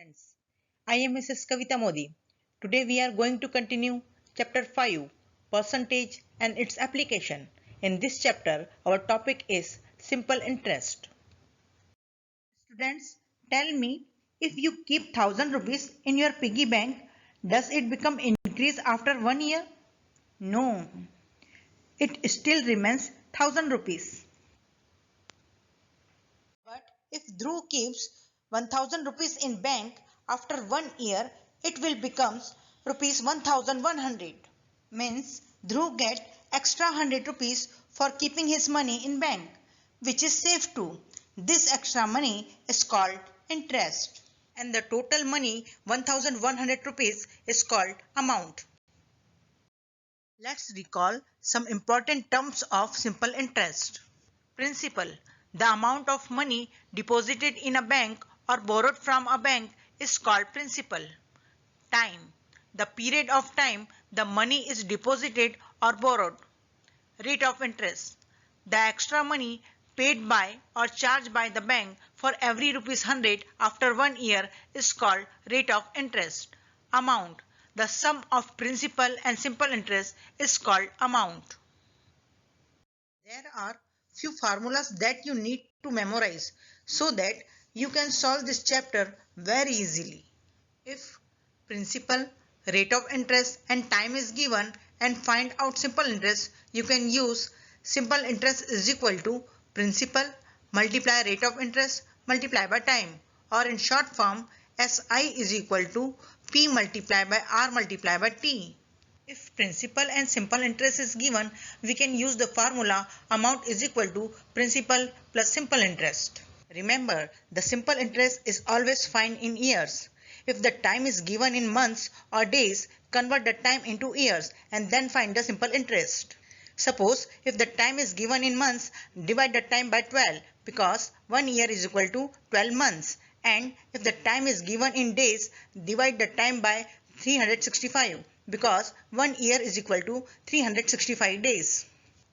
Friends, I am Mrs. Kavita Modi. Today we are going to continue chapter 5, percentage and its application. In this chapter, our topic is simple interest. Students, tell me, if you keep 1000 rupees in your piggy bank, does it become increase after 1 year? No, it still remains 1000 rupees. But if Dhruv keeps 1000 rupees in bank, after 1 year it will become rupees 1100. Means Dhruv get extra 100 rupees for keeping his money in bank, which is safe too. This extra money is called interest. And the total money 1100 rupees is called amount. Let's recall some important terms of simple interest. Principal. The amount of money deposited in a bank or borrowed from a bank is called principal. Time. The period of time the money is deposited or borrowed. Rate of interest. The extra money paid by or charged by the bank for every rupees 100 after 1 year is called rate of interest. Amount. The sum of principal and simple interest is called amount. There are few formulas that you need to memorize so that you can solve this chapter very easily. If principal, rate of interest and time is given and find out simple interest, you can use simple interest is equal to principal multiply rate of interest multiply by time, or in short form SI is equal to P multiply by R multiply by T. If principal and simple interest is given, we can use the formula amount is equal to principal plus simple interest. Remember, the simple interest is always found in years. If the time is given in months or days, convert the time into years and then find the simple interest. Suppose if the time is given in months, divide the time by 12 because 1 year is equal to 12 months. And if the time is given in days, divide the time by 365 because 1 year is equal to 365 days.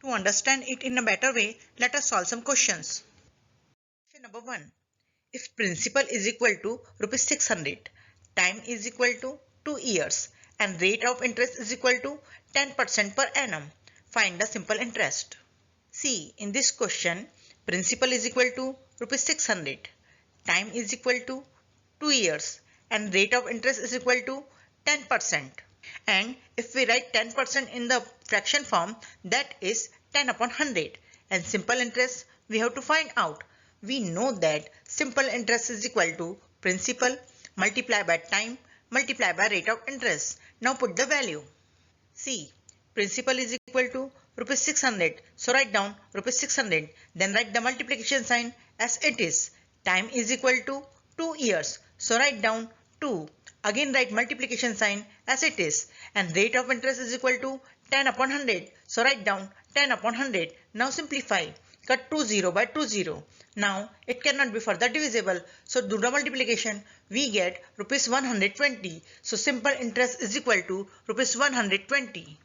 To understand it in a better way, let us solve some questions. Question number 1. If principal is equal to rupees 600, time is equal to 2 years and rate of interest is equal to 10% per annum, find the simple interest. See, in this question, principal is equal to rupees 600, time is equal to 2 years and rate of interest is equal to 10%. And if we write 10% in the fraction form, that is 10 upon 100. And simple interest we have to find out. We know that simple interest is equal to principal multiplied by time multiplied by rate of interest. Now put the value. See, principal is equal to rupees 600. So write down rupees 600. Then write the multiplication sign as it is. Time is equal to 2 years. So write down 2. Again write multiplication sign as it is. And rate of interest is equal to 10 upon 100. So write down 10 upon 100. Now simplify. Cut 2 0 by 2 0. Now it cannot be further divisible. So do the multiplication. We get rupees 120. So simple interest is equal to rupees 120.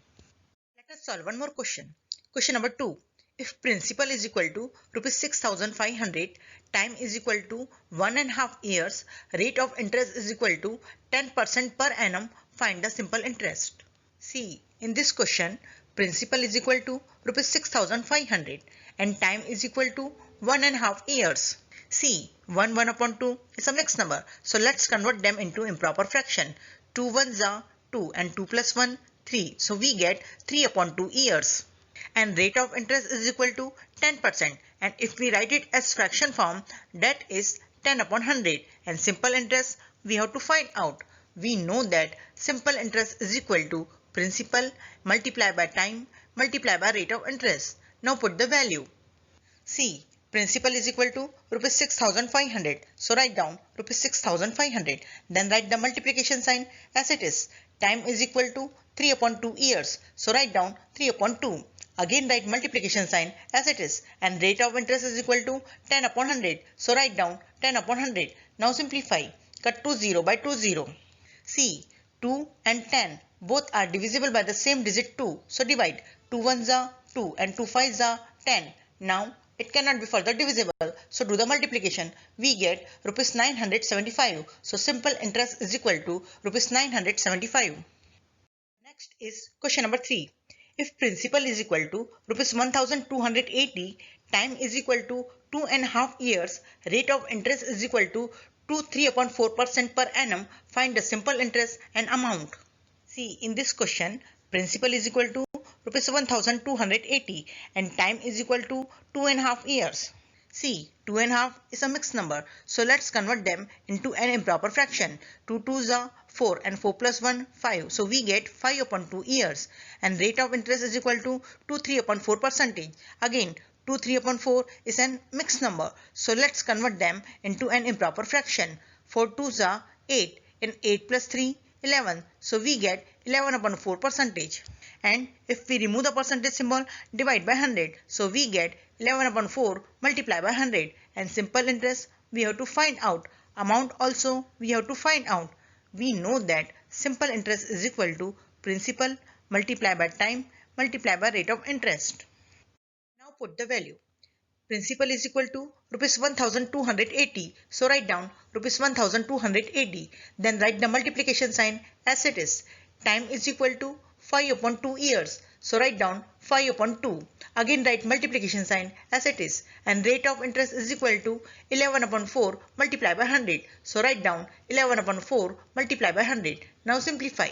Let us solve one more question. Question number 2. If principal is equal to rupees 6500, time is equal to 1.5 years, rate of interest is equal to 10% per annum, find the simple interest. See, in this question, principal is equal to rupees 6500 and time is equal to 1.5 years. See, 1 upon 2 is a mixed number. So let's convert them into improper fraction. 2 ones are 2 and 2 plus 1, 3. So we get 3 upon 2 years. And rate of interest is equal to 10%. And if we write it as fraction form, that is 10 upon 100. And simple interest we have to find out. We know that simple interest is equal to principal multiplied by time multiplied by rate of interest. Now put the value. See, principal is equal to rupees 6500. So write down rupees 6500. Then write the multiplication sign as it is. Time is equal to 3 upon 2 years. So write down 3 upon 2. Again write multiplication sign as it is. And rate of interest is equal to 10 upon 100. So write down 10 upon 100. Now simplify. Cut 2 0 by 2 0. See, 2 and 10 both are divisible by the same digit 2. So divide. 2 ones are 2 and 2 fives are 10. Now it cannot be further divisible. So do the multiplication. We get rupees 975. So simple interest is equal to rupees 975. Next is question number 3. If principal is equal to rupees 1280, time is equal to 2.5 years, rate of interest is equal to 3.4% per annum, find the simple interest and amount. See, in this question, principal is equal to rupees 1280 and time is equal to 2.5 years. See, 2.5 is a mixed number, so let's convert them into an improper fraction. 2 2s are 4 and 4 plus 1 5. So we get 5 upon 2 years and rate of interest is equal to 3 upon 4 percentage. Again, 2 3 upon 4 is an mixed number, so let's convert them into an improper fraction. 4 2s are 8 and 8 plus 3 11. So we get 11 upon 4 percentage. And if we remove the percentage symbol, divide by 100. So we get 11 upon 4 multiply by 100. And simple interest we have to find out. Amount also we have to find out. We know that simple interest is equal to principal multiply by time multiply by rate of interest. Now put the value. Principal is equal to rupees 1280. So write down rupees 1280. Then write the multiplication sign as it is. Time is equal to 5 upon 2 years. So write down 5 upon 2. Again write multiplication sign as it is. And rate of interest is equal to 11 upon 4 multiply by 100. So write down 11 upon 4 multiply by 100. Now simplify.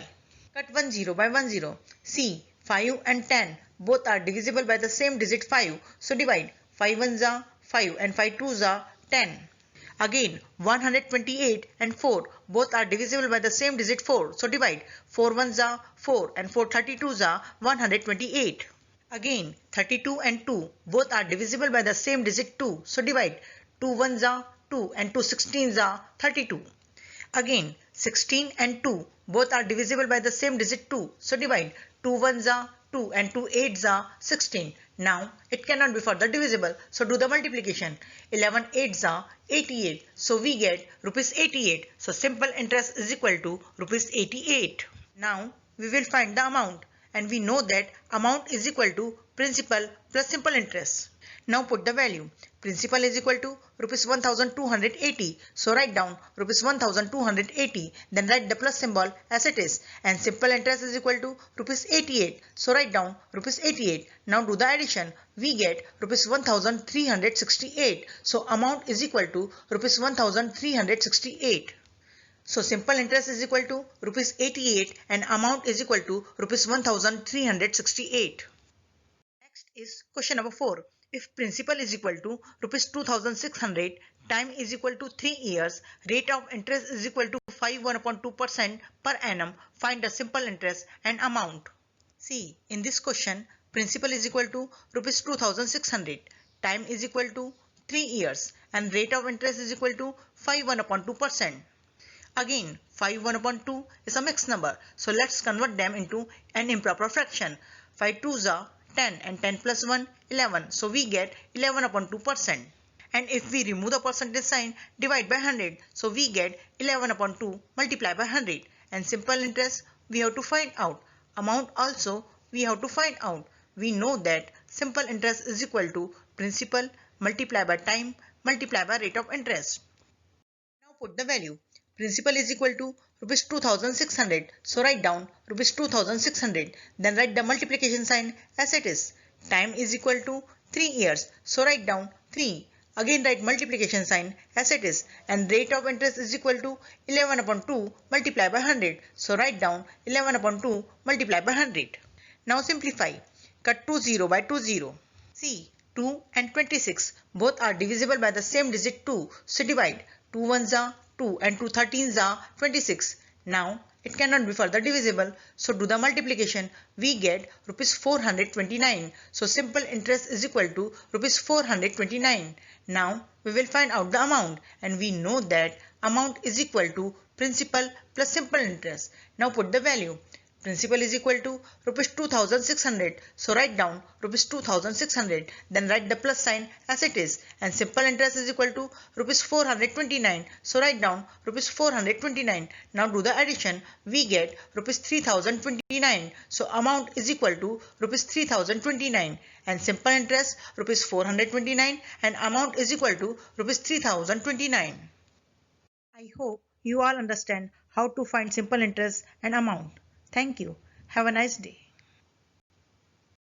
Cut 1 0 by 1 0. See, 5 and 10 both are divisible by the same digit 5. So divide. 5 1s are 5 and 5 2s are 10. Again, 128 and 4 both are divisible by the same digit 4. So divide. 4 1s are 4 and 4 32s are 128. Again, 32 and 2 both are divisible by the same digit 2. So divide. 2 1s are 2 and 2 16s are 32. Again, 16 and 2 both are divisible by the same digit 2. So divide. 2 1s are 2 and 2 8s are 16. Now it cannot be further divisible, so do the multiplication. 11 8s are 88. So we get rupees 88. So simple interest is equal to rupees 88. Now we will find the amount, and we know that amount is equal to principal plus simple interest. Now put the value. Principal is equal to rupees 1280. So write down rupees 1280. Then write the plus symbol as it is. And simple interest is equal to rupees 88. So write down rupees 88. Now do the addition. We get rupees 1368. So amount is equal to rupees 1368. So simple interest is equal to rupees 88 and amount is equal to rupees 1368. Next is question number 4. If principal is equal to rupees 2600, time is equal to 3 years, rate of interest is equal to 5.1% per annum, find the simple interest and amount. See, in this question, principal is equal to rupees 2600, time is equal to 3 years and rate of interest is equal to 5.1%. Again, 5.1% is a mixed number, so let's convert them into an improper fraction. 5 2s are 10 and 10 plus 1 11. So we get 11.2%. And if we remove the percentage sign, divide by 100. So we get 11.2 multiply by 100. And simple interest we have to find out. Amount also we have to find out. We know that simple interest is equal to principal multiply by time multiply by rate of interest. Now put the value. Principal is equal to rupees 2600. So write down rupees 2600. Then write the multiplication sign as it is. Time is equal to 3 years. So write down 3. Again write multiplication sign as it is. And rate of interest is equal to 11.2 multiply by 100. So write down 11.2 multiply by 100. Now simplify. Cut 2 0 by 2 0. See, 2 and 26 both are divisible by the same digit 2. So divide. 2 1s are 2 and 2 13s are 26. Now it cannot be further divisible, so do the multiplication. We get rupees 429. So simple interest is equal to rupees 429. Now we will find out the amount, and we know that amount is equal to principal plus simple interest. Now put the value. Principal is equal to rupees 2600. So write down rupees 2600. Then write the plus sign as it is. And simple interest is equal to rupees 429. So write down rupees 429. Now do the addition. We get rupees 3029. So amount is equal to rupees 3029. And simple interest rupees 429 and amount is equal to rupees 3029. I hope you all understand how to find simple interest and amount. Thank you. Have a nice day.